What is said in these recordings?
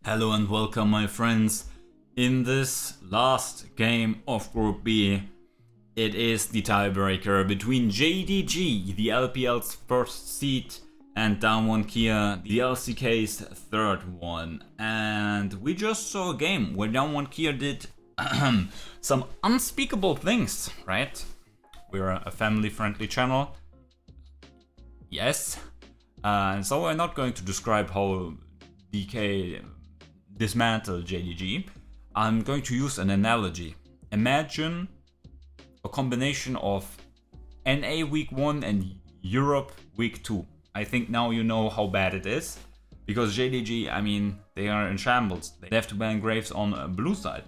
Hello and welcome, my friends. In this last game of Group B, it is the tiebreaker between JDG, the LPL's first seed, and Damwon Tiebreaker, the LCK's third one. And we just saw a game where Damwon Tiebreaker did some unspeakable things, right? We're a family-friendly channel. Yes. So we're not going to describe how DK dismantle JDG. I'm going to use an analogy. Imagine a combination of NA week 1 and Europe week 2. I think now you know how bad it is. Because JDG, I mean, they are in shambles. They have to ban Graves on blue side.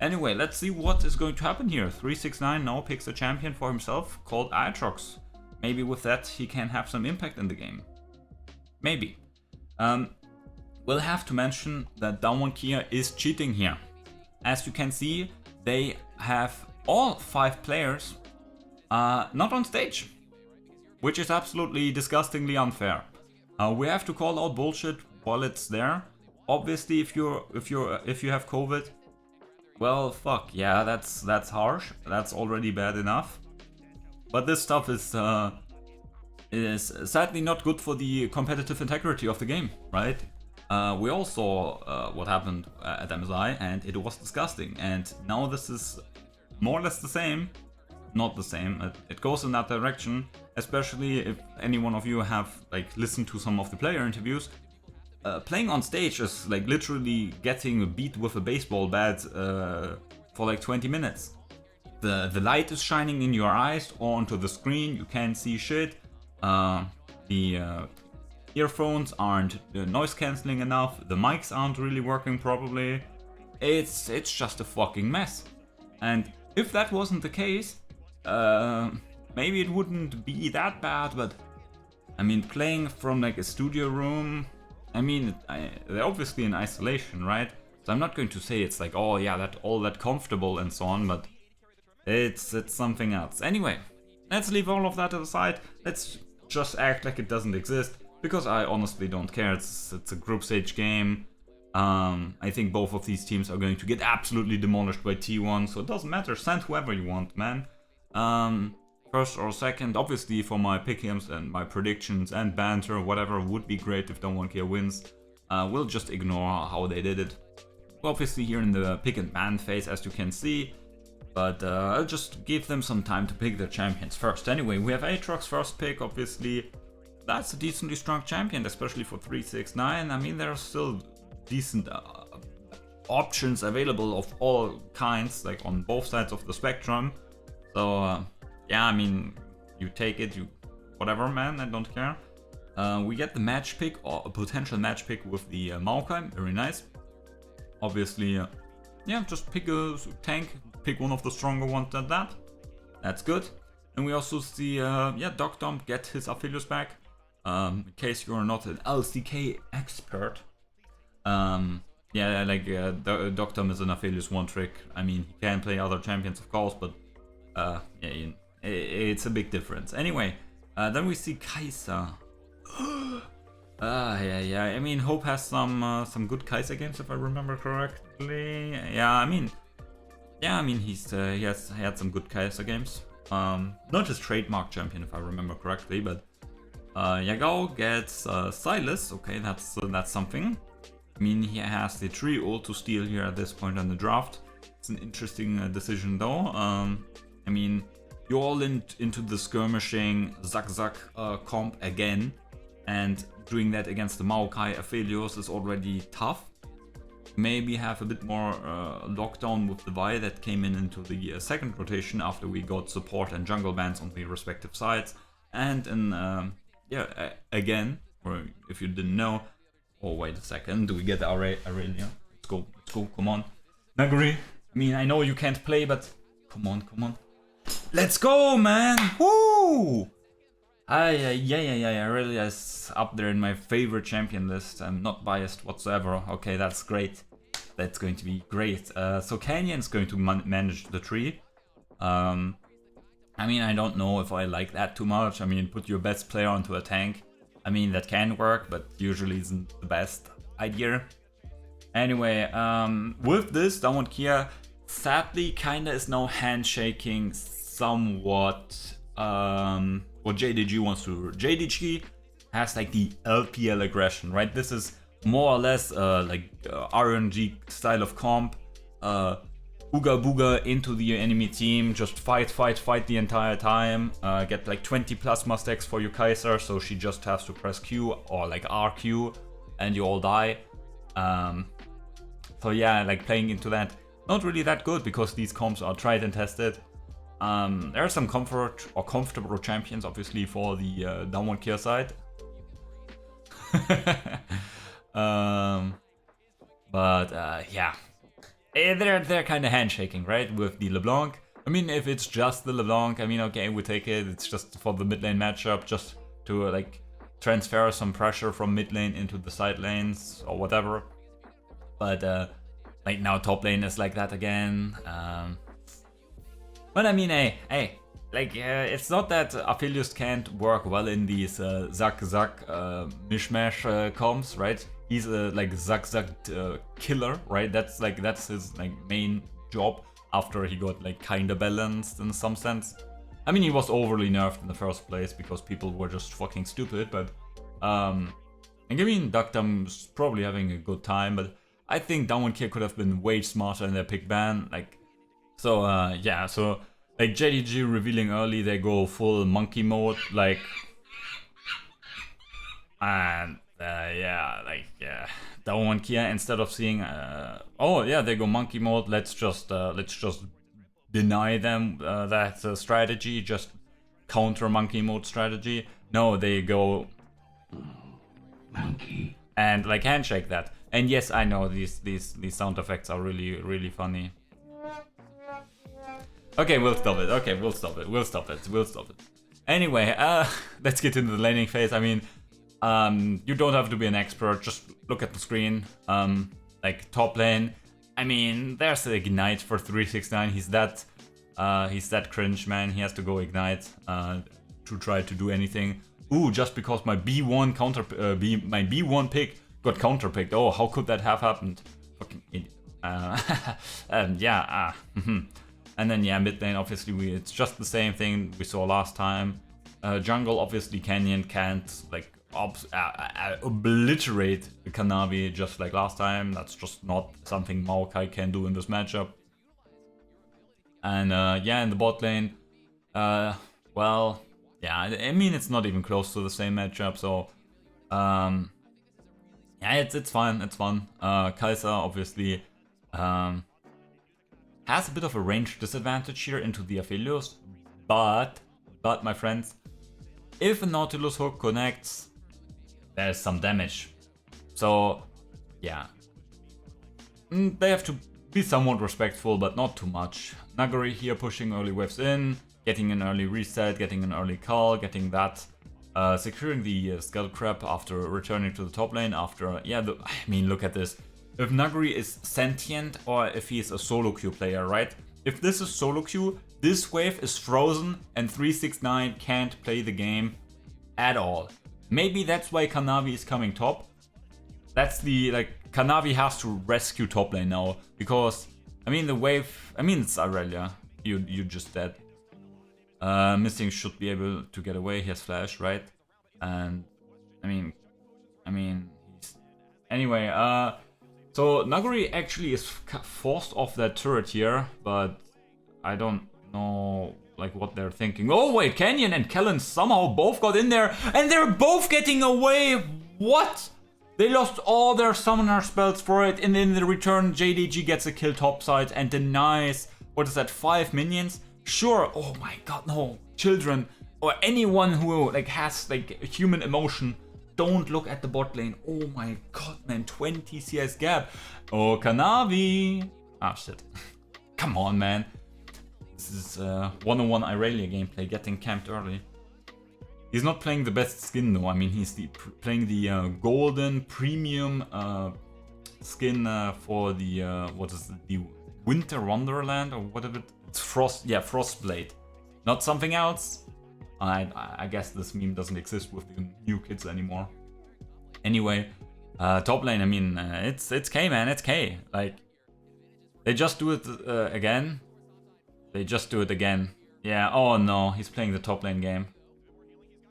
Anyway, let's see what is going to happen here. 369 now picks a champion for himself called Aatrox. Maybe with that he can have some impact in the game. Maybe. We'll have to mention that Damwon Tiebreaker is cheating here. As you can see, they have all 5 players not on stage, which is absolutely disgustingly unfair. We have to call out bullshit while it's there. Obviously, if you have COVID, well, fuck yeah, that's harsh. That's already bad enough. But this stuff is sadly not good for the competitive integrity of the game, right? We all saw what happened at MSI, and it was disgusting. And now this is more or less the same. Not the same. It goes in that direction, especially if any one of you have listened to some of the player interviews. Playing on stage is literally getting beat with a baseball bat for 20 minutes. The light is shining in your eyes or onto the screen. You can't see shit. The earphones aren't noise cancelling enough. The mics aren't really working properly. It's just a fucking mess. And if that wasn't the case, maybe it wouldn't be that bad. But I mean, playing from a studio room, I mean, they're obviously in isolation, right? So I'm not going to say it's oh yeah, that all that comfortable and so on, but it's something else. Anyway, let's leave all of that aside. Let's just act like it doesn't exist. Because I honestly don't care, it's a group stage game. I think both of these teams are going to get absolutely demolished by T1, so it doesn't matter, send whoever you want, man. First or second, obviously for my pick'ems and my predictions and banter, whatever, would be great if Damwon Tiebreaker wins. We'll just ignore how they did it. We're obviously here in the pick and ban phase, as you can see. But I'll just give them some time to pick their champions first. Anyway, we have Aatrox first pick, obviously. That's a decently strong champion, especially for 369. I mean, there are still decent options available of all kinds, on both sides of the spectrum. So, yeah, I mean, you take it, whatever, man, I don't care. We get the match pick, or a potential match pick with the Maokai, very nice. Obviously, yeah, just pick a tank, pick one of the stronger ones at that. That's good. And we also see, Doc Dump get his Aphelios back. In case you're not an LCK expert, Dr. is an Aphelios one trick. I mean, he can play other champions, of course, but it's a big difference. Anyway, then we see Kai'Sa. I mean, Hope has some good Kai'Sa games, if I remember correctly. He has had some good Kai'Sa games. Not his trademark champion, if I remember correctly, but. Yagao gets Silas. Okay, that's something. I mean, he has the 3 ult to steal here at this point in the draft. It's an interesting decision though. I mean, you're all into the skirmishing Zack comp again, and doing that against the Maokai Aphelios is already tough. Maybe have a bit more lockdown with the Vi that came into the second rotation after we got support and jungle bans on the respective sides. And in again, or if you didn't know, oh wait a second, do we get Aurelia? Let's go, come on. Nuguri, I mean, I know you can't play, but come on. Let's go, man! Woo! Aurelia is up there in my favorite champion list. I'm not biased whatsoever. Okay, that's great. That's going to be great. So Canyon's going to manage the tree. I mean, I don't know if I like that too much. I mean, put your best player onto a tank. I mean, that can work, but usually isn't the best idea. Anyway, with this, Damwon Kia sadly kinda is now handshaking somewhat what JDG wants to do. JDG has like the LPL aggression, right? This is more or less RNG style of comp. Booga booga into the enemy team, just fight the entire time, get like 20 plasma stacks for your Kaiser, so she just has to press Q or like RQ and you all die. So yeah, like playing into that, not really that good because these comps are tried and tested. There are some comfort or comfortable champions obviously for the Damwon Kia side. Yeah. They're kind of handshaking, right, with the LeBlanc. I mean, if it's just the LeBlanc, I mean, okay, we take it. It's just for the mid lane matchup, just to like transfer some pressure from mid lane into the side lanes or whatever. But like now top lane is like that again. But I mean, hey, like it's not that Aphelios can't work well in these Zack mishmash comps, right? He's a like Zack killer, right? That's his like main job after he got like kinda balanced in some sense. I mean, he was overly nerfed in the first place because people were just fucking stupid, but I mean, Duckdum's probably having a good time, but I think Damwon Kia could have been way smarter in their pick ban, like so yeah, so like JDG revealing early they go full monkey mode, like, and Damwon Kia, instead of seeing oh yeah, they go monkey mode, let's just deny them that strategy, just counter monkey mode strategy. No, they go monkey and like handshake that. And yes, I know these sound effects are really funny. Okay, we'll stop it. Anyway, let's get into the laning phase. I mean, you don't have to be an expert, just look at the screen. Like top lane, I mean, there's the ignite for 369. He's that cringe, man. He has to go ignite to try to do anything. Ooh, just because my B1 my B1 pick got counterpicked. Oh, how could that have happened? Fucking idiot. And then yeah, mid lane obviously it's just the same thing we saw last time. Jungle obviously Canyon can't like obliterate Kanavi just like last time. That's just not something Maokai can do in this matchup. And yeah, in the bot lane, well, yeah, I mean it's not even close to the same matchup. So yeah, it's fun. Kaiser obviously has a bit of a range disadvantage here into the Aphelios, but my friends, if a Nautilus hook connects, there's some damage. So yeah, they have to be somewhat respectful, but not too much. Nuguri here pushing early waves in, getting an early reset, getting an early call, getting that, securing the Skull Crab after returning to the top lane after, yeah, I mean, look at this. If Nuguri is sentient or if he's a solo queue player, right? If this is solo queue, this wave is frozen and 369 can't play the game at all. Maybe that's why Kanavi is coming top. That's the, like, Kanavi has to rescue top lane now because, I mean, the wave, I mean, it's Aurelia. You just dead. Missing should be able to get away. He has flash, right? And, I mean, anyway, so Nuguri actually is forced off that turret here, but I don't know like what they're thinking. Oh wait, Canyon and Kellen somehow both got in there and they're both getting away. What? They lost all their summoner spells for it, and in the return JDG gets a kill topside and denies, what is that, 5 minions? Sure, oh my god, no. Children or anyone who like has like human emotion, don't look at the bot lane. Oh my god, man, 20 CS gap. Oh, Kanavi. Ah, shit. Come on, man. This is 101 Irelia gameplay, getting camped early. He's not playing the best skin though. I mean, he's playing the golden premium skin for the, what is it, the Winter Wonderland or whatever. It's Frostblade. Not something else. I guess this meme doesn't exist with the new kids anymore. Anyway, Top lane, I mean, it's K, man, it's K. Like, they just do it again. They just do it again. Yeah, oh no, he's playing the top lane game.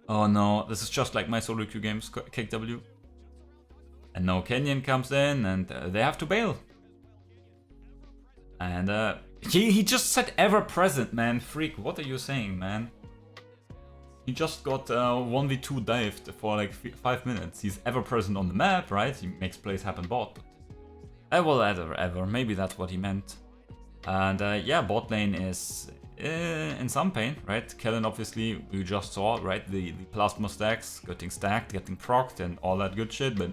Oh no, this is just like my solo queue games, KW. And now Kenyon comes in and they have to bail. And he just said ever present, man. Freak, what are you saying, man? He just got 1v2 dived for like 5 minutes. He's ever present on the map, right? He makes plays happen bot. Well, ever. Maybe that's what he meant. And yeah, bot lane is in some pain, right? Kellen, obviously, we just saw, right? The plasma stacks getting stacked, getting procced, and all that good shit. But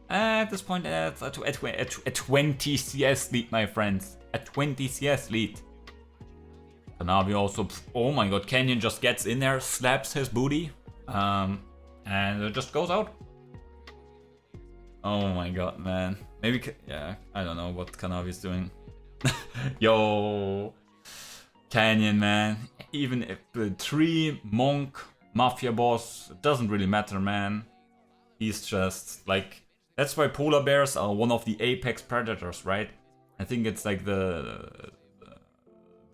at this point, it's a 20 CS lead, my friends. A 20 CS lead. Kanavi also, oh my god, Kenyon just gets in there, slaps his booty, and it just goes out. Oh my god, man. Maybe, yeah, I don't know what Kanavi's doing. Yo, Canyon, man. Even if the 3 monk mafia boss, it doesn't really matter, man. He's just like, that's why polar bears are one of the apex predators, right? I think it's like the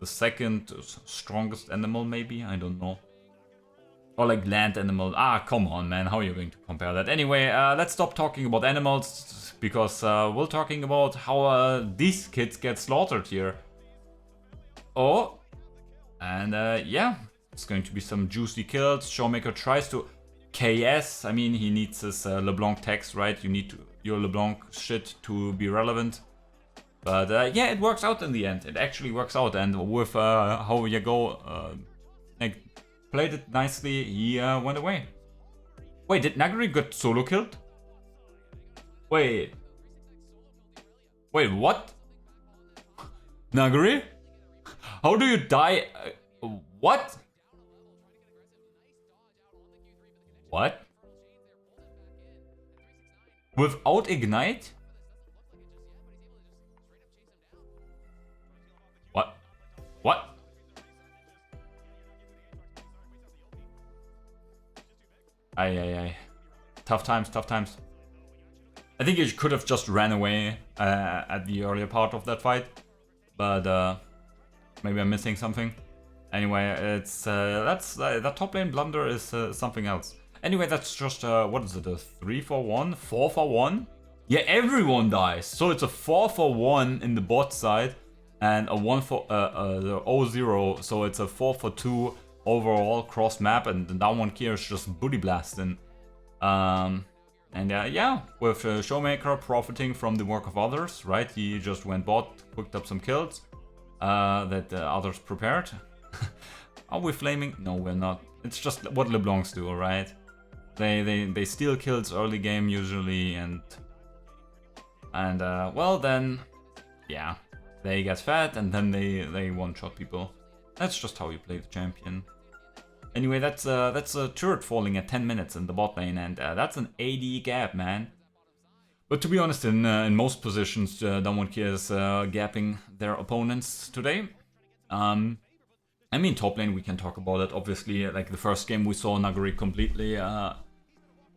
second strongest animal, maybe, I don't know. Or like land animal. Ah, come on, man, how are you going to compare that? Anyway, let's stop talking about animals, because we're talking about how these kids get slaughtered here. Oh, and yeah, it's going to be some juicy kills. Showmaker tries to KS. I mean, he needs his LeBlanc text, right? You need your LeBlanc shit to be relevant. But yeah, it works out in the end. It actually works out, and with how Yago like, played it nicely, he went away. Wait, did Nuguri get solo killed? Wait, what? Nuguri? How do you die? What? What? Without ignite? What? Aye. Tough times. I think he could have just ran away at the earlier part of that fight. But maybe I'm missing something. Anyway, it's that top lane blunder is something else. Anyway, that's just what is it? A 3-for-1, 4-for-1? Yeah, everyone dies. So it's a 4-for-1 in the bot side. And a 0-0, so it's a 4-for-2 overall cross map, and the Damwon Tiebreaker is just booty blasting. And yeah, with Showmaker profiting from the work of others, right? He just went bot, picked up some kills that others prepared. Are we flaming? No, we're not. It's just what LeBlancs do, right? They steal kills early game usually, and well then, yeah. They get fat and then they one-shot people. That's just how you play the champion. Anyway, that's a turret falling at 10 minutes in the bot lane, and that's an AD gap, man. But to be honest, in most positions, Damwon Tiebreaker is gapping their opponents today. I mean, top lane, we can talk about it. Obviously, like the first game, we saw Nuguri completely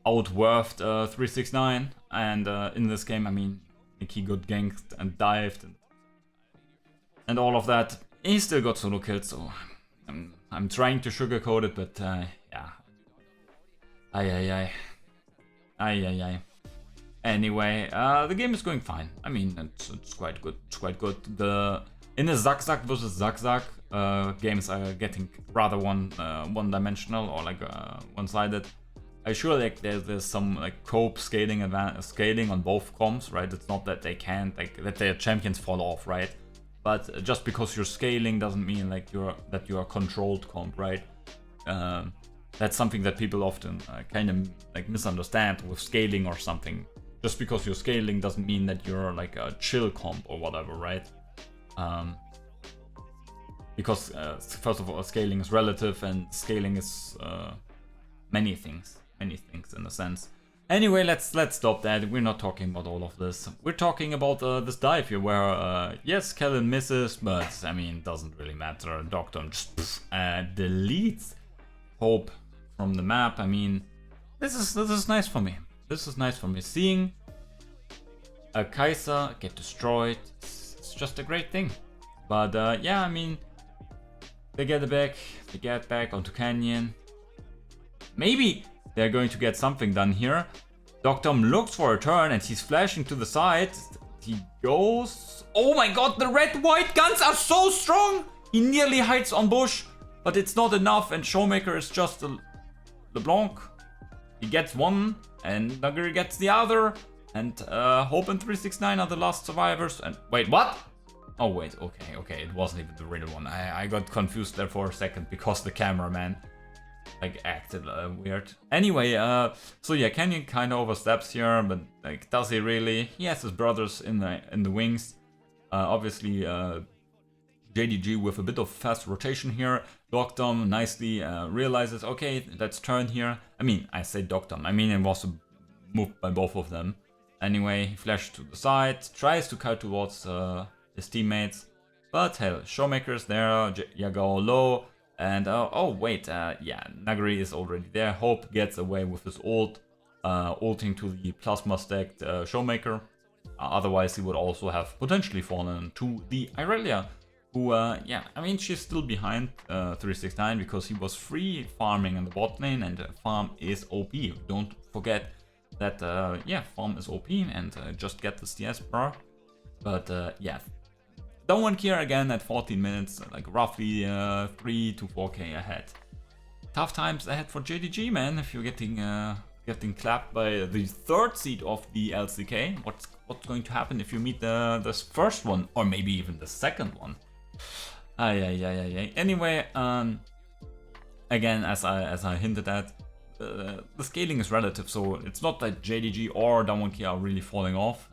outworked 369, and in this game, I mean, like he got ganked and dived and all of that. He still got solo kills, so I'm trying to sugarcoat it, but yeah. Aye. Anyway, the game is going fine. I mean, it's quite good. In the Zack versus Zack games are getting rather one-dimensional or like one-sided. I sure like there's some like cope scaling on both comps, right? It's not that they can't that their champions fall off, right? But just because you're scaling doesn't mean like you're a controlled comp, right? That's something that people often kind of like misunderstand with scaling or something. Just because you're scaling doesn't mean that you're like a chill comp or whatever, right? Because first of all, scaling is relative, and scaling is many things in a sense. Anyway, let's stop that. We're not talking about all of this. We're talking about this dive here where, yes, Kellen misses, but I mean, doesn't really matter. Doctor just deletes Hope from the map. I mean, this is nice for me. This is nice for me. Seeing Kai'Sa get destroyed. It's just a great thing. But yeah, I mean, they get back onto Canyon. Maybe they're going to get something done here. Doctom looks for a turn and he's flashing to the side. He goes... Oh my god, the red-white guns are so strong! He nearly hides on bush, but it's not enough, and Showmaker is just a LeBlanc. He gets one, and Nuguri gets the other, and Hope and 369 are the last survivors. And wait, what? Oh wait, okay, it wasn't even the real one. I got confused there for a second because the cameraman like acted weird. Anyway, so yeah, Canyon kind of oversteps here, but like, does he really? He has his brothers in the wings. Obviously, JDG with a bit of fast rotation here. Doctom nicely realizes, okay, let's turn here. I mean, I say Doctom. I mean, it was a move by both of them. Anyway, he flashes to the side, tries to cut towards his teammates, but hell, Showmaker's there, Yagao low, and oh wait, yeah, Nuguri is already there. Hope gets away with his ult, ulting to the plasma stacked Showmaker. Otherwise, he would also have potentially fallen to the Irelia, who, yeah, I mean, she's still behind 369 because he was free farming in the bot lane, and farm is OP. Don't forget that, yeah, farm is OP, and just get the CS bro. But yeah, Damwon here again at 14 minutes, like roughly 3 to 4k ahead. Tough times ahead for JDG, man. If you're getting clapped by the third seed of the LCK, what's going to happen if you meet the first one, or maybe even the second one? Anyway, again, as I hinted at, the scaling is relative, so it's not that JDG or Damwon are really falling off.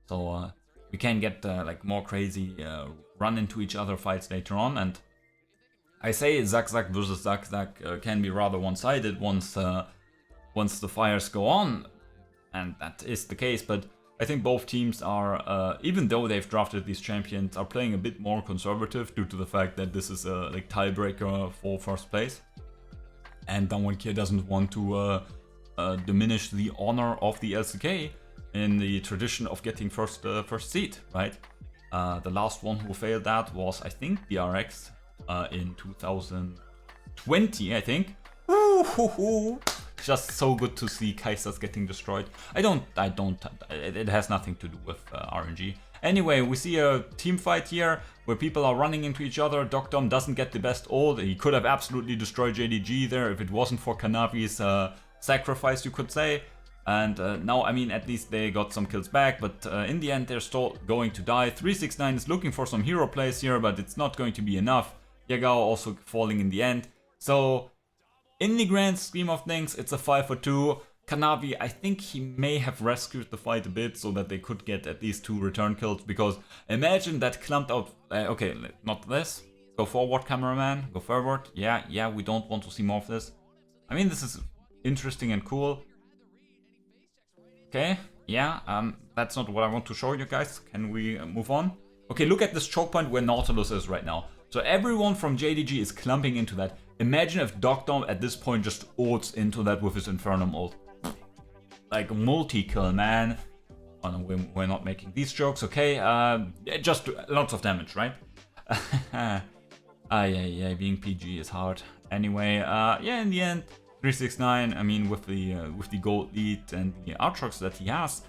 So we can get like more crazy run into each other fights later on, and I say Zack versus Zack can be rather one-sided once the fires go on, and that is the case. But I think both teams are, even though they've drafted these champions, are playing a bit more conservative due to the fact that this is a like tiebreaker for first place, and Damwon doesn't want to diminish the honor of the LCK in the tradition of getting first seed, right? The last one who failed that was, I think, BRX in 2020, I think. Ooh, just so good to see Kai'Sa's getting destroyed. It has nothing to do with RNG. Anyway, we see a team fight here where people are running into each other. Doctom doesn't get the best ult. He could have absolutely destroyed JDG there if it wasn't for Kanavi's sacrifice, you could say. And now, I mean, at least they got some kills back, but in the end, they're still going to die. 369 is looking for some hero plays here, but it's not going to be enough. Yagao also falling in the end. So, in the grand scheme of things, it's a 5-for-2. Kanavi, I think he may have rescued the fight a bit so that they could get at least 2 return kills, because imagine that clumped out... okay, not this. Go forward, cameraman. Go forward. Yeah, we don't want to see more of this. I mean, this is interesting and cool. Okay, yeah, that's not what I want to show you guys. Can we move on? Okay, look at this choke point where Nautilus is right now. So everyone from JDG is clumping into that. Imagine if Doctom at this point just ults into that with his Infernum ult. Like multi-kill, man. Oh no, we're not making these jokes, okay? Just lots of damage, right? Yeah, being PG is hard. Anyway, yeah, in the end, 369, I mean, with the gold lead and the Aatrox that he has,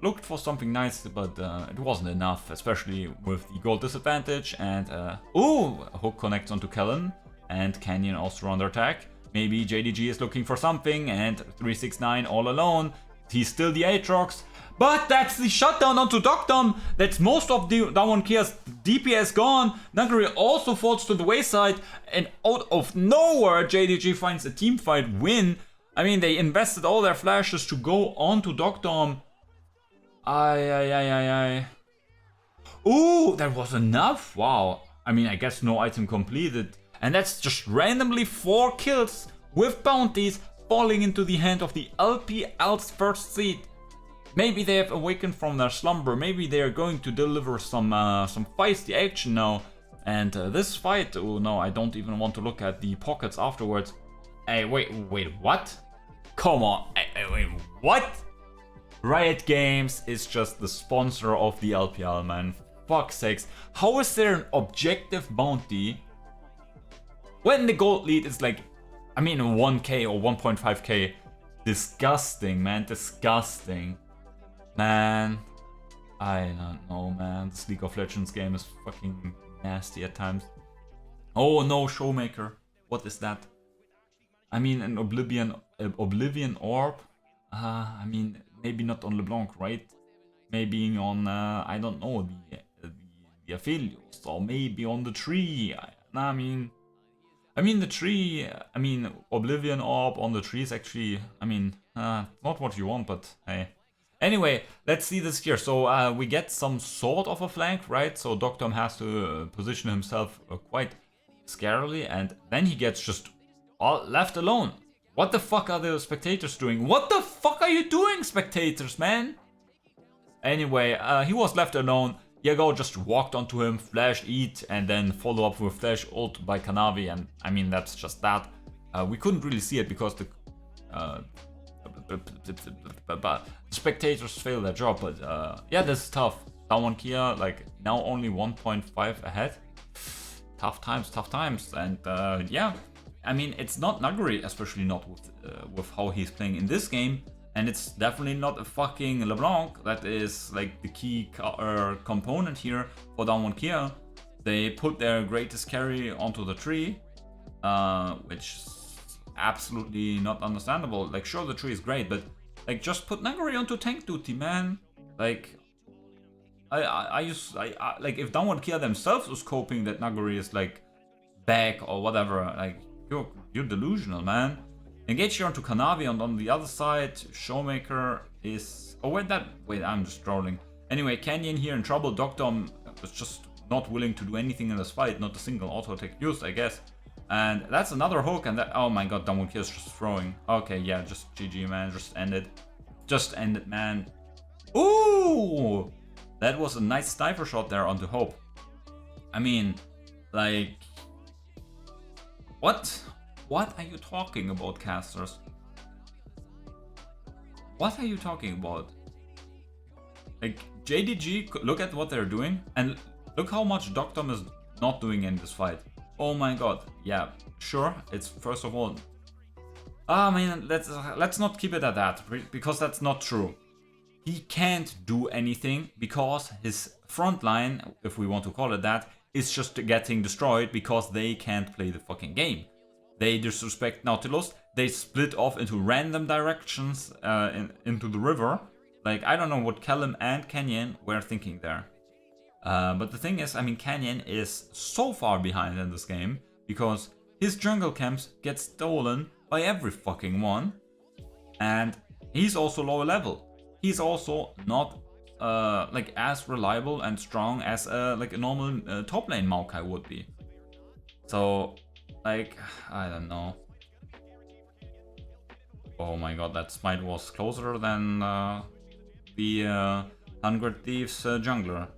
looked for something nice, but it wasn't enough, especially with the gold disadvantage. And ooh, hook connects onto Kellen, and Canyon also under attack. Maybe JDG is looking for something, and 369 all alone. He's still the Aatrox, but that's the shutdown onto Doctom. That's most of the Damwon Kia's DPS gone. Nuguri also falls to the wayside, and out of nowhere, JDG finds a teamfight win. I mean, they invested all their flashes to go onto Doctom. Ooh, that was enough? Wow. I mean, I guess no item completed. And that's just randomly 4 kills with bounties falling into the hand of the LPL's first seed. Maybe they have awakened from their slumber. Maybe they are going to deliver some feisty action now. And this fight, oh no, I don't even want to look at the pockets afterwards. Hey, wait, what? Come on, wait, what? Riot Games is just the sponsor of the LPL, man. Fuck's sakes. How is there an objective bounty when the gold lead is like, I mean, 1k or 1.5k? Disgusting, man. Disgusting. Man. I don't know, man. This League of Legends game is fucking nasty at times. Oh no, Showmaker. What is that? I mean, an Oblivion Orb? I mean, maybe not on LeBlanc, right? Maybe on, I don't know, the Aphelios, or maybe on the tree. I mean, the tree, I mean, Oblivion Orb on the tree is actually, I mean, not what you want, but hey. Anyway, let's see this here. So we get some sort of a flank, right? So Doctom has to position himself quite scarily, and then he gets just left alone. What the fuck are the spectators doing? What the fuck are you doing, spectators, man? Anyway, he was left alone. Yago just walked onto him, flashed eat, and then follow up with flash ult by Kanavi, and I mean, that's just that. We couldn't really see it because the spectators failed their job, but yeah, this is tough. Damwon Kia, like, now only 1.5 ahead. Tough times, and yeah, I mean, it's not Nuguri, especially not with how he's playing in this game, and it's definitely not a fucking LeBlanc that is like the key component here for Damwon Kia. They put their greatest carry onto the tree, which is absolutely not understandable. Like, sure, the tree is great, but like, just put Nuguri onto tank duty, man. Like, I like, if Damwon Kia themselves was coping that Nuguri is like back or whatever, like, you're delusional, man. Engage here onto Kanavi, and on the other side, Showmaker is... Oh, wait, I'm just trolling. Anyway, Canyon here in trouble. Doctom was just not willing to do anything in this fight. Not a single auto attack used, I guess. And that's another hook, and that... Oh my god, Damwon Kia is just throwing. Okay, yeah, just GG, man. Just end it. Just end it, man. Ooh! That was a nice sniper shot there onto Hope. I mean, like... What? What are you talking about, casters? What are you talking about? Like, JDG, look at what they're doing, and look how much Doctom is not doing in this fight. Oh my god. Yeah, sure, it's first of all... I mean, let's not keep it at that, because that's not true. He can't do anything because his front line, if we want to call it that, is just getting destroyed because they can't play the fucking game. They disrespect Nautilus, they split off into random directions into the river. Like, I don't know what Callum and Canyon were thinking there. But the thing is, I mean, Canyon is so far behind in this game because his jungle camps get stolen by every fucking one. And he's also lower level. He's also not like as reliable and strong as like a normal top lane Maokai would be. So, like, I don't know. Oh my god, that smite was closer than the 100 Thieves jungler.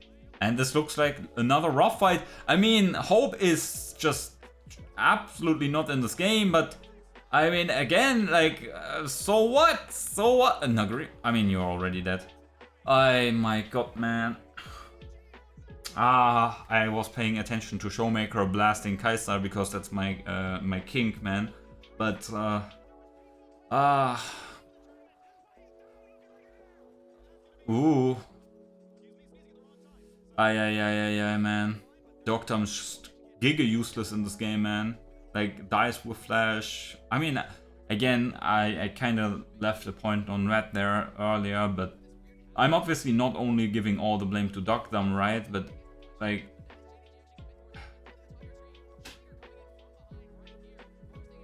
And this looks like another rough fight. I mean, Hope is just absolutely not in this game, but I mean, again, like, so what? So what? Nuguri, I mean, you're already dead. My god, man. I was paying attention to Showmaker blasting Kai'Sa because that's my my kink, man. But ooh. Man. Doctom's just giga useless in this game, man. Like, dies with flash. I mean, again, I kind of left the point on red there earlier, but I'm obviously not only giving all the blame to Doctom, right? But, like...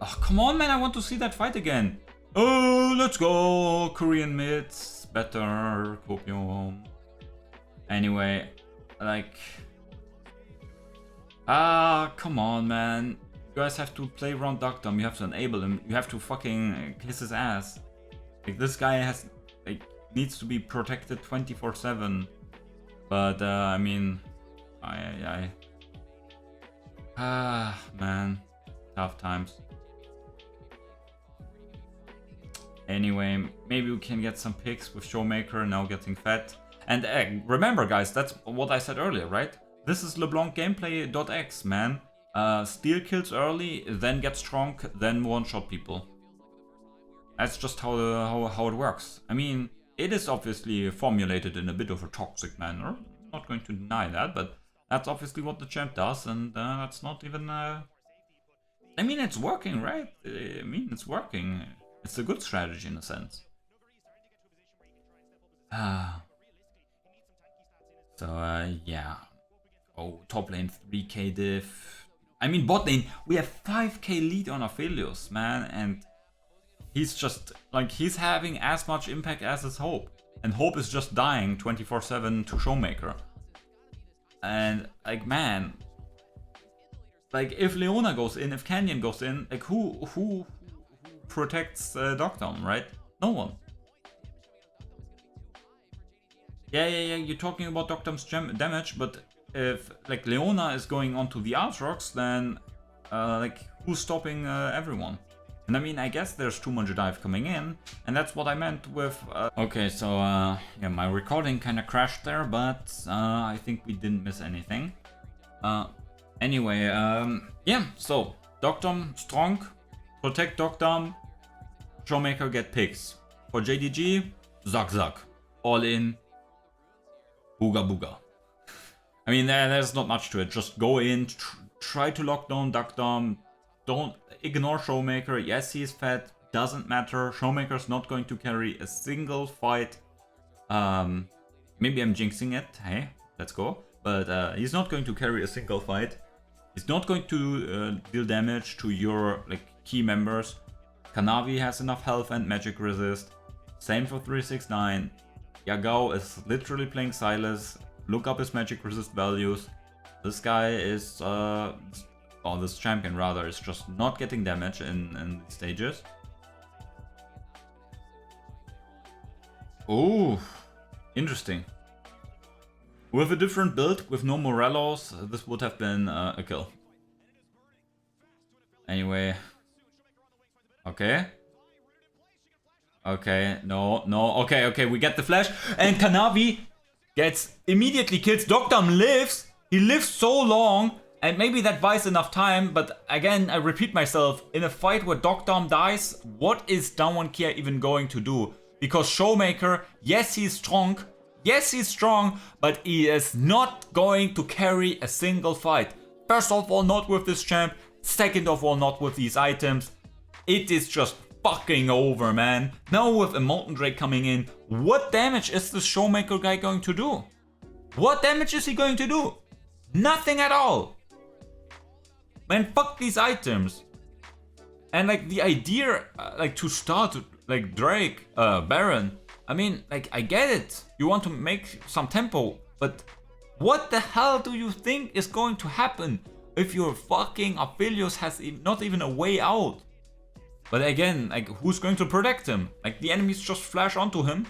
Oh, come on, man, I want to see that fight again. Oh, let's go! Korean mids, better, Copium. Anyway, like... come on, man. You guys have to play around Doctom, you have to enable him, you have to fucking kiss his ass. Like, this guy has, like, needs to be protected 24/7. But, I mean, man, tough times. Anyway, maybe we can get some picks with Showmaker now getting fed. And remember, guys, that's what I said earlier, right? This is LeBlanc Gameplay.exe, man. Steal kills early, then get strong, then one-shot people. That's just how it works. I mean, it is obviously formulated in a bit of a toxic manner. I'm not going to deny that, but that's obviously what the champ does, and that's not even... I mean, it's working, right? I mean, it's working. It's a good strategy in a sense. So, yeah. Oh, top lane 3k diff. I mean, bot lane, we have 5k lead on Aphelios, man, and he's just, like, he's having as much impact as his Hope. And Hope is just dying 24/7 to Showmaker. And, like, man, like, if Leona goes in, if Canyon goes in, like, who protects Doctom, right? No one. Yeah, you're talking about Doctom's damage, but if, like, Leona is going onto the Aatrox, then, like, who's stopping everyone? And I mean, I guess there's too much dive coming in, and that's what I meant with... Okay, so, yeah, my recording kind of crashed there, but I think we didn't miss anything. Anyway, yeah, so, Doctom strong, protect Doctom, Showmaker get picks. For JDG, Zag, all in, booga booga. I mean, there's not much to it, just go in, try to lock down Doctom, don't ignore Showmaker. Yes, he's fed, doesn't matter. Showmaker's not going to carry a single fight. Maybe I'm jinxing it, hey, let's go. But he's not going to carry a single fight. He's not going to deal damage to your, like, key members. Kanavi has enough health and magic resist. Same for 369. Yagao is literally playing Silas. Look up his magic resist values. This guy is, or this champion rather, is just not getting damage in these stages. Oh, interesting. With a different build, with no Morelos, this would have been a kill. Anyway. Okay. Okay, no, okay, we get the flash. And Kanavi gets immediately kills. Doctom lives. He lives so long. And maybe that buys enough time. But again, I repeat myself. In a fight where Doctom dies, what is Damwon Kia even going to do? Because Showmaker, yes, he's strong. Yes, he's strong. But he is not going to carry a single fight. First of all, not with this champ. Second of all, not with these items. It is just fucking over, man. Now with a Molten Drake coming in, what damage is this Showmaker guy going to do? What damage is he going to do? Nothing at all. Man, fuck these items. And like the idea, like to start like Drake, Baron. I mean, like I get it. You want to make some tempo, but what the hell do you think is going to happen if your fucking Aphelios has not even a way out? But again, like, who's going to protect him? Like, the enemies just flash onto him.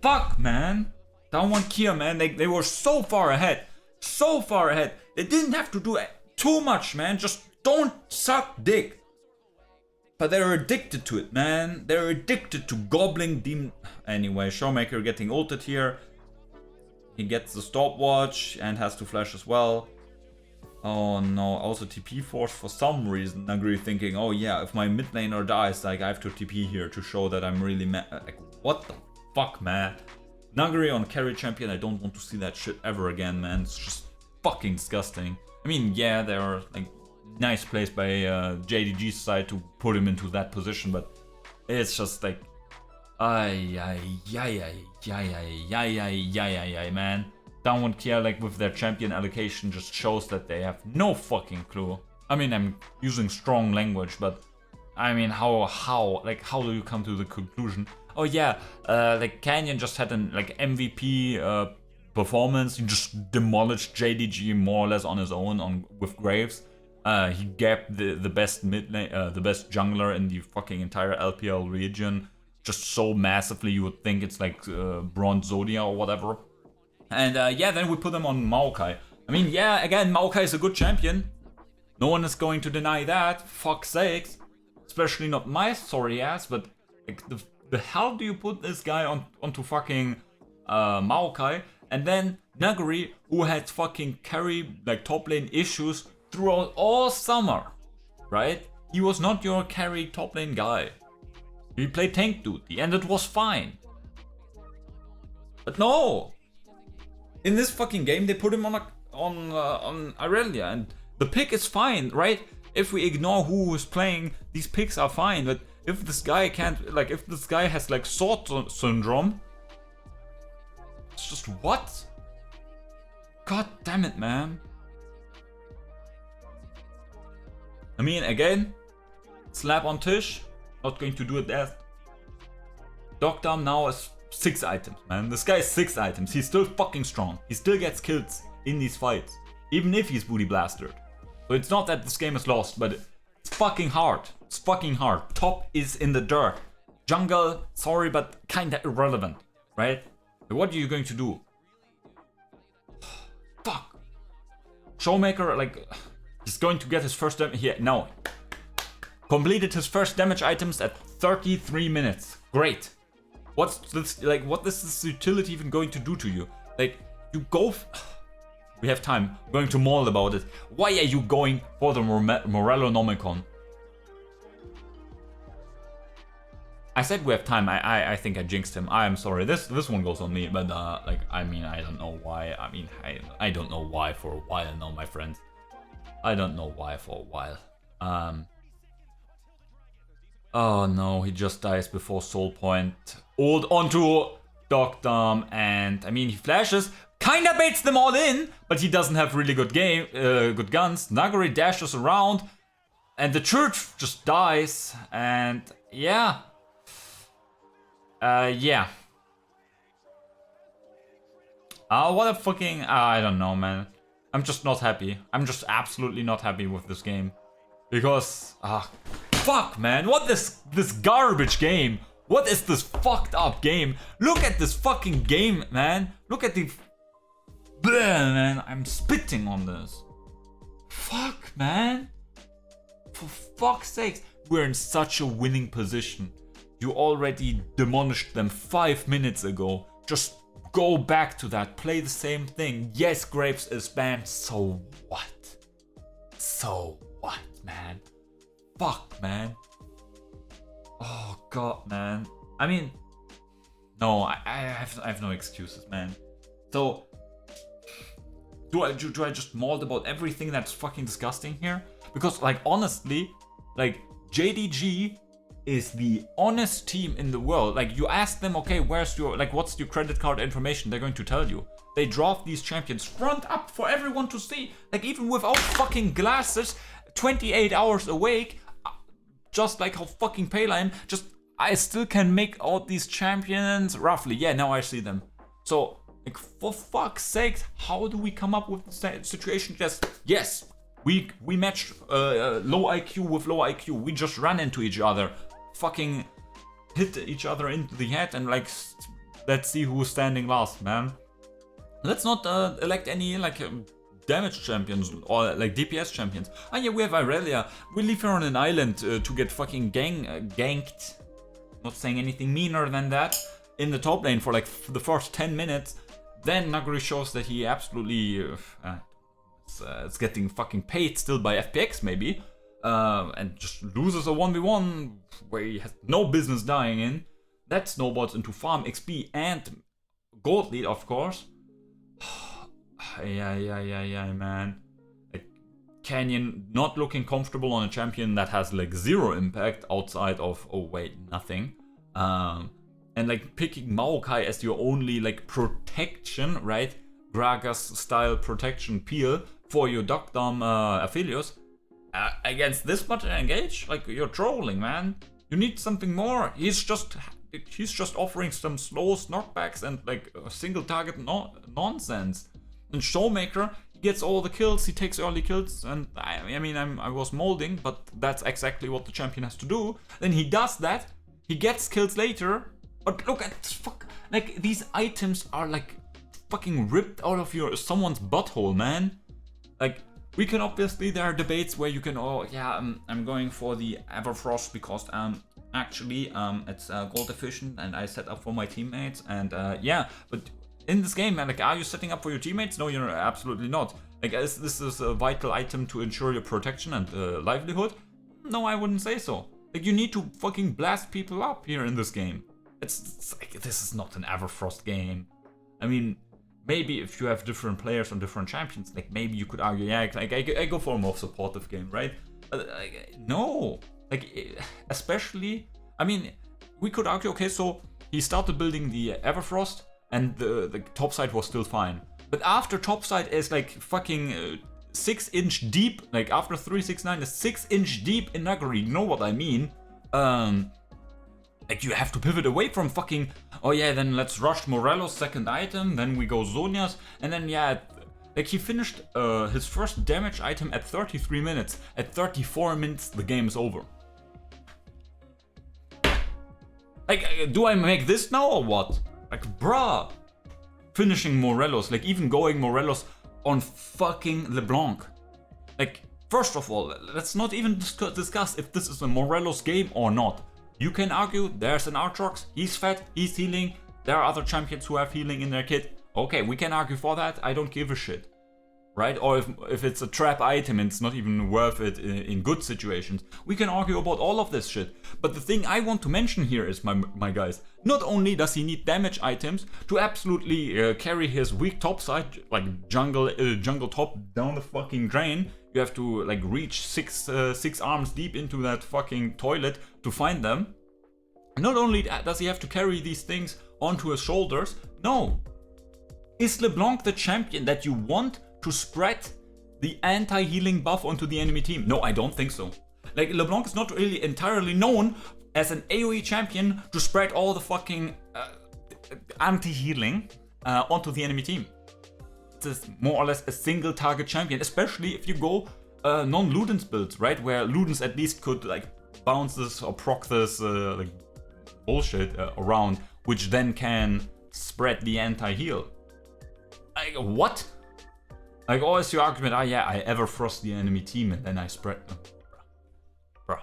Fuck, man. Damwon Kia, man, they were so far ahead. So far ahead. They didn't have to do too much, man. Just don't suck dick. But they're addicted to it, man. They're addicted to gobbling demon. Anyway, Showmaker getting ulted here. He gets the stopwatch and has to flash as well. Oh no, also TP force for some reason. Nuguri thinking, oh yeah, if my mid laner dies, like I have to TP here to show that I'm really mad. Like, what the fuck, man? Nuguri on carry champion, I don't want to see that shit ever again, man. It's just fucking disgusting. I mean, yeah, there are like nice plays by JDG's side to put him into that position, but it's just like, man. Damwon Kia, like with their champion allocation, just shows that they have no fucking clue. I mean, I'm using strong language, but I mean, how do you come to the conclusion? Oh yeah, like Canyon just had an like MVP performance. He just demolished JDG more or less on his own with Graves. He gapped the best mid lane, the best jungler in the fucking entire LPL region, just so massively you would think it's like Bronze Zodia or whatever. And yeah, then we put him on Maokai. I mean, yeah, again, Maokai is a good champion. No one is going to deny that, fuck's sakes. Especially not my sorry ass, but like the hell do you put this guy onto fucking Maokai? And then Nuguri, who had fucking carry like top lane issues throughout all summer, right? He was not your carry top lane guy. He played tank duty and it was fine. But no! In this fucking game they put him on Irelia, and the pick is fine, right? If we ignore who is playing, these picks are fine, but if this guy can't, like, if this guy has like sword syndrome, it's just what? God damn it, man. I mean, again, slap on Tish, not going to do it there. Dogdom now is 6 items, man. This guy is 6 items. He's still fucking strong. He still gets kills in these fights, even if he's booty blastered. So it's not that this game is lost, but it's fucking hard. It's fucking hard. Top is in the dirt. Jungle, sorry, but kinda irrelevant, right? What are you going to do? Fuck. Showmaker, like, he's going to get his first damage here. No. Completed his first damage items at 33 minutes. Great. What's this, like, what is this utility even going to do to you? Like, you go... We have time. I'm going to maul about it. Why are you going for the Morellonomicon? I said we have time. I think I jinxed him. I am sorry. This one goes on me. But like, I mean, I don't know why. I mean, I don't know why for a while now, my friends. I don't know why for a while. Oh no, he just dies before soul point. Ult onto Dogdom, and I mean, he flashes. Kinda baits them all in, but he doesn't have really good good guns. Nuguri dashes around, and the church just dies, and yeah. Yeah. What a fucking... I don't know, man. I'm just not happy. I'm just absolutely not happy with this game. Because... fuck, man. What is this garbage game? What is this fucked up game? Look at this fucking game, man. Look at the... Bleh, man. I'm spitting on this. Fuck, man. For fuck's sakes. We're in such a winning position. You already demolished them 5 minutes ago. Just go back to that. Play the same thing. Yes, Grapes is banned. So what? So what, man? Fuck, man. Oh, God, man. I mean... No, I have no excuses, man. So... Do I just maul about everything that's fucking disgusting here? Because, like, honestly... Like, JDG... is the honest team in the world. Like, you ask them, okay, where's your, like, what's your credit card information? They're going to tell you. They draft these champions front up for everyone to see. Like, even without fucking glasses, 28 hours awake, just like how fucking pale I am, just, I still can make out these champions roughly. Yeah, now I see them. So, like, for fuck's sakes, how do we come up with the situation? Just, yes, we match low IQ with low IQ. We just run into each other. Fucking hit each other into the head and like let's see who's standing last, man. Let's not elect any like damage champions or like DPS champions. Ah yeah, we have Irelia. We leave her on an island to get fucking ganked. Not saying anything meaner than that. In the top lane for like the first 10 minutes. Then Nuguri shows that he absolutely it's getting fucking paid still by FPX maybe. And just loses a 1v1 where he has no business dying in. That snowballs into farm XP and gold lead, of course. yeah, man. Like, Canyon not looking comfortable on a champion that has like 0 impact outside of, oh wait, nothing. And like picking Maokai as your only like protection, right? Gragas style protection peel for your Dogdom Aphelios. Against this much engage, like, you're trolling, man. You need something more. He's just offering some slow knockbacks and like a single target nonsense. And Showmaker, he gets all the kills, he takes early kills, and I mean I was molding, but that's exactly what the champion has to do. Then he does that, he gets kills later, but look at this like these items are like fucking ripped out of someone's butthole, man. Like, we can obviously, there are debates where you can, oh yeah, I'm going for the Everfrost because actually it's gold efficient and I set up for my teammates, and yeah, but in this game, man, like, are you setting up for your teammates? No, you're absolutely not. Like, this is a vital item to ensure your protection and livelihood? No, I wouldn't say so. Like, you need to fucking blast people up here in this game. It's like, this is not an Everfrost game. I mean, maybe if you have different players on different champions, like, maybe you could argue, yeah, like, I go for a more supportive game, right? No, like, especially, I mean, we could argue, okay, so he started building the Everfrost, and the topside was still fine. But after topside is like fucking 6-inch deep, like after 369 is 6-inch deep in Nuguri, you know what I mean? Like, you have to pivot away from fucking, oh yeah, then let's rush Morello's second item, then we go Zhonya's, and then yeah, like he finished his first damage item at 33 minutes. At 34 minutes, the game is over. Like, do I make this now or what? Like, bruh, finishing Morello's, like even going Morello's on fucking LeBlanc. Like, first of all, let's not even discuss if this is a Morello's game or not. You can argue there's an Aatrox, he's fat, he's healing, there are other champions who have healing in their kit. Okay, we can argue for that, I don't give a shit. Right? Or if it's a trap item and it's not even worth it in good situations, we can argue about all of this shit. But the thing I want to mention here is, my guys, not only does he need damage items to absolutely carry his weak top side, like jungle top down the fucking drain, you have to like reach six arms deep into that fucking toilet to find them. Not only does he have to carry these things onto his shoulders, no. Is LeBlanc the champion that you want to spread the anti-healing buff onto the enemy team? No, I don't think so. Like, LeBlanc is not really entirely known as an AoE champion to spread all the fucking anti-healing onto the enemy team. It's more or less a single target champion, especially if you go non-Ludens builds, right? Where Ludens at least could like bounce this or proc this like bullshit around, which then can spread the anti-heal. Like, what? Like, always your argument, yeah, I Everfrost the enemy team and then I spread them. Bruh.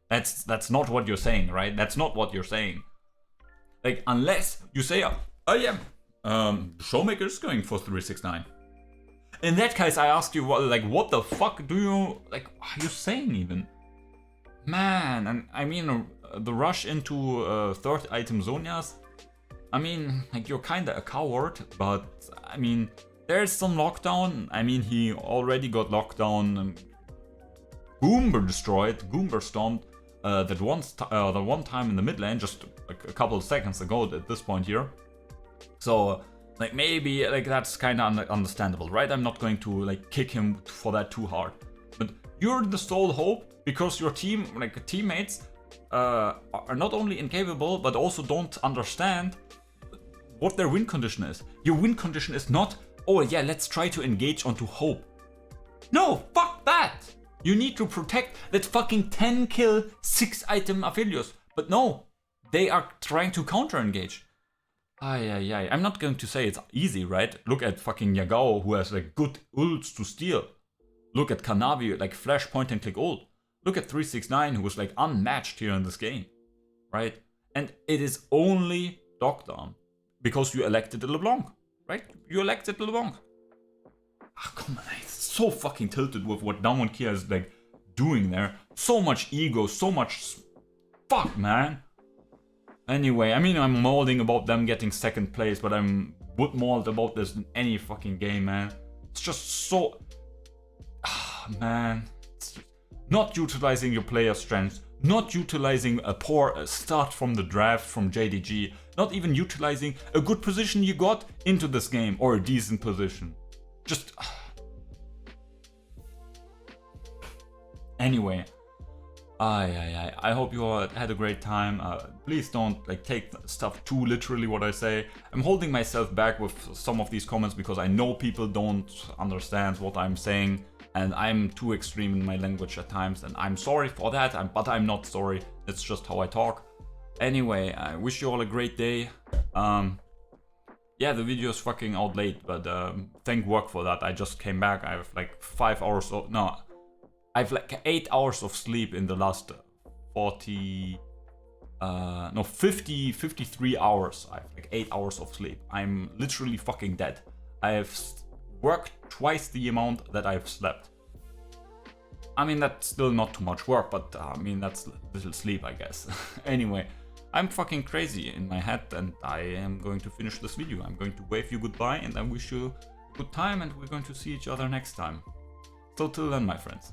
That's not what you're saying, right? That's not what you're saying. Like, unless you say, yeah, Showmaker is going for 369. In that case, I ask you, what the fuck do you, like, are you saying even? Man, and I mean, the rush into third item Zhonya's, I mean, like, you're kinda a coward, but, I mean, there's some lockdown. I mean, he already got lockdown and Goomber stomped that one time in the mid lane, just like a couple of seconds ago at this point here. So, like, maybe, like, that's kinda understandable, right? I'm not going to, like, kick him for that too hard. But you're the sole hope because your team, like, teammates are not only incapable, but also don't understand what their win condition is. Your win condition is not, oh yeah, let's try to engage onto hope. No, fuck that! You need to protect that fucking 10 kill, 6 item Aphelios. But no, they are trying to counter engage. I'm not going to say it's easy, right? Look at fucking Yagao, who has like good ults to steal. Look at Kanavi, like flash point and click ult. Look at 369, who was like unmatched here in this game, right? And it is only Lockdown because you elected LeBlanc. Right? You elected LeBlanc. Ah, come on, it's so fucking tilted with what Damwon Tiebreaker is like doing there. So much ego, so much fuck, man. Anyway, I mean, I'm molding about them getting second place, but I'm would mold about this in any fucking game, man. It's just so, man. It's not utilizing your player strengths, not utilizing a poor start from the draft from JDG. Not even utilizing a good position you got into this game, or a decent position. Just... Anyway. I hope you all had a great time. Please don't like take stuff too literally what I say. I'm holding myself back with some of these comments because I know people don't understand what I'm saying. And I'm too extreme in my language at times. And I'm sorry for that, but I'm not sorry. It's just how I talk. Anyway, I wish you all a great day. Yeah, the video is fucking out late, but thank work for that. I just came back. I have like 5 hours of... No, I have like 8 hours of sleep in the last 53 hours. I have like 8 hours of sleep. I'm literally fucking dead. I have worked twice the amount that I've slept. I mean, that's still not too much work, but I mean, that's little sleep, I guess. Anyway, I'm fucking crazy in my head, and I am going to finish this video. I'm going to wave you goodbye, and I wish you a good time, and we're going to see each other next time. So till then, my friends.